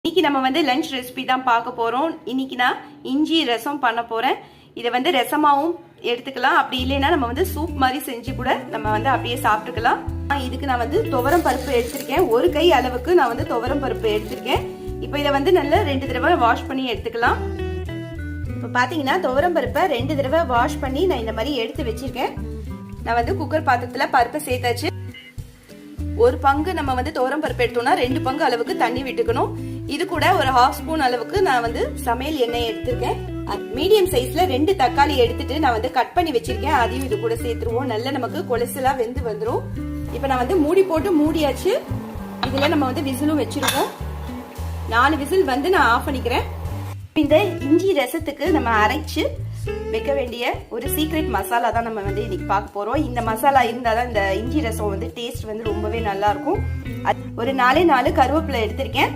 இன்னைக்கு நம்ம வந்து லஞ்ச் ரெசிபி தான் பார்க்க போறோம். இன்னைக்கு நான் இஞ்சி ரசம் பண்ண போறேன். இதை வந்து ரசமாவும் எடுத்துக்கலாம், அப்படி இல்லைன்னா நம்ம வந்து சூப் மாதிரி செஞ்சு கூட நம்ம வந்து அப்படியே சாப்பிட்டுக்கலாம். இதுக்கு நான் வந்து துவரம் பருப்பு எடுத்திருக்கேன். ஒரு கை அளவுக்கு நான் வந்து துவரம் பருப்பு எடுத்திருக்கேன். இப்போ இதை வந்து நல்லா 2 தடவை வாஷ் பண்ணி எடுத்துக்கலாம். இப்போ பாத்தீங்கன்னா துவரம் பருப்பை 2 தடவை வாஷ் பண்ணி நான் இந்த மாதிரி எடுத்து வச்சிருக்கேன். நான் வந்து குக்கர் பாத்திரத்துல பருப்பை சேர்த்தாச்சு. ஒரு பங்கு நம்ம வந்து துவரம் பருப்பு எடுத்தோம்னா 2 பங்கு அளவுக்கு தண்ணி விட்டுக்கணும். இது கூட ஒரு 1/2 ஸ்பூன் அளவுக்கு நான் வந்து சமையல் எண்ணெய் எடுத்திருக்கேன். மீடியம் சைஸ்ல 2 தக்காளி எடுத்துட்டு நான் வந்து கட் பண்ணி வச்சிருக்கேன். அதையும் இது கூட சேர்த்துருவோம். நல்ல நமக்கு கொலஸ்ட்ரால் வெந்து வந்துடும். இப்ப நான் வந்து மூடி போட்டு மூடியாச்சு. இதுல நம்ம வந்து விசிலும் வச்சிருக்கோம். 4 விசில் வந்து நான் ஆஃப் பண்ணிக்கிறேன். இந்த இஞ்சி ரசத்துக்கு நம்ம அரைச்சு வைக்க வேண்டிய ஒரு சீக்ரெட் மசாலா தான் நம்ம வந்து இன்னைக்கு பார்க்க போறோம். இந்த மசாலா இருந்தாதான் இந்த இஞ்சி ரசம் வந்து டேஸ்ட் வந்து ரொம்பவே நல்லா இருக்கும். ஒரு 4 கருவேப்பிலை எடுத்திருக்கேன்.